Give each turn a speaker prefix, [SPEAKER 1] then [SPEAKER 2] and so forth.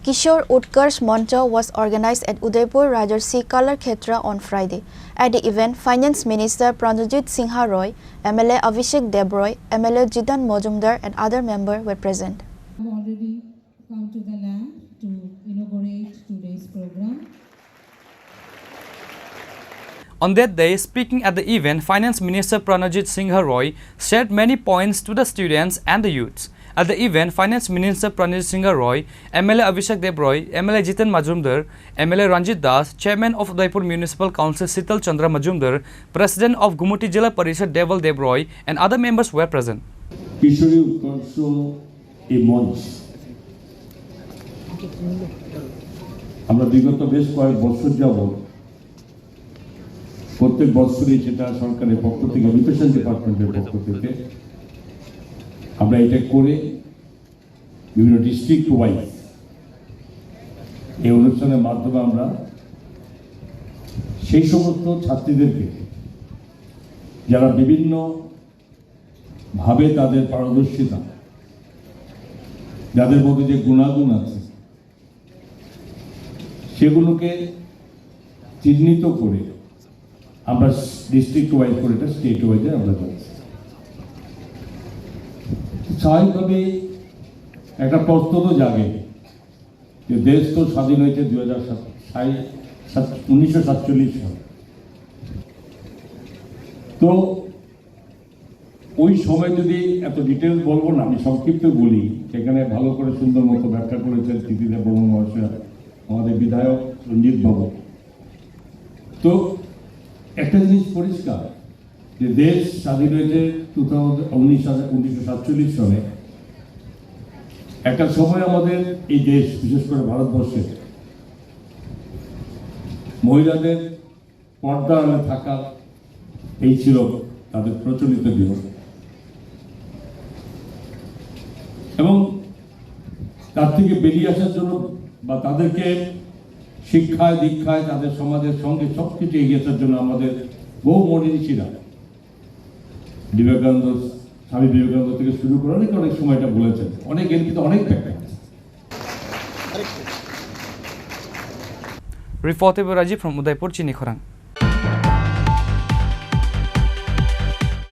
[SPEAKER 1] Kishore Utkarsh Mancha was organized at Udaipur Rajarsi Kala Khetra on Friday. At the event, Finance Minister Pranajit Singha Roy, MLA Avishek Debroy, MLA Jitan Majumdar and other members were present.
[SPEAKER 2] I have already come to the land to inaugurate today's program.
[SPEAKER 3] On that day, speaking at the event, Finance Minister Pranajit Singha Roy shared many points to the students and the youths. At the event, Finance Minister Pranajit Singha Roy, MLA Avishek Debroy, MLA Jitan Majumdar, MLA Ranjit Das, Chairman of Udaipur Municipal Council Sital Chandra Majumdar, President of Gumuti Jilla Parishad Deval Debroy and other members were present.
[SPEAKER 4] Kishore Utkarsh a মঞ্চ আমরা বিগত বেশ কয়েক বছর যাবত প্রত্যেক বছরই যেটা সরকারের পক্ষ থেকে এডুকেশন ডিপার্টমেন্টের পক্ষ থেকে আমরা এটা করে বিভিন্ন ডিস্ট্রিক্ট ওয়াইজ এই অনুষ্ঠানের মাধ্যমে আমরা সেই সমস্ত ছাত্রীদেরকে যারা বিভিন্ন ভাবে তাদের পারদর্শিতা যাদের মধ্যে যে গুণাগুণ আছে সেগুলোকে চিহ্নিত করে আমরা ডিস্ট্রিক্ট ওয়াইজ করে এটা স্টেট ওয়াইজে আমরা যাচ্ছি। স্বাভাবিকভাবে একটা প্রশ্ন তো জাগে যে দেশ তো স্বাধীন হয়েছে 1947 সালে, তো ওই সময় যদি এত ডিটেলস বলবো না, আমি সংক্ষিপ্ত বলি। সেখানে ভালো করে সুন্দর মতো ব্যাখ্যা করেছেন কৃতিদেব বর্মন মহাশয়, আমাদের বিধায়ক রঞ্জিত বাবু। তো একটা জিনিস পরিষ্কার যে দেশ স্বাধীন হয়েছে 1947 সালে। একটা সময় আমাদের এই দেশ, বিশেষ করে ভারতবর্ষে মহিলাদের পর্দা আড়ালে থাকা এই ছিল তাদের প্রচলিত নিয়ম, এবং তার থেকে বেরিয়ে আসার জন্য বা তাদেরকে শিক্ষায় দীক্ষায় তাদের সমাজের সঙ্গে সবকিছু এগিয়ে আসার জন্য আমাদের বহু মনীষীরা বিবেকানন্দ, স্বামী বিবেকানন্দ থেকে শুরু করে অনেক সময় এটা বলেছেন, অনেক এর কিন্তু অনেক ব্যাখ্যা।
[SPEAKER 3] Reported by Rajiv from Udaipur, Chini Khorang.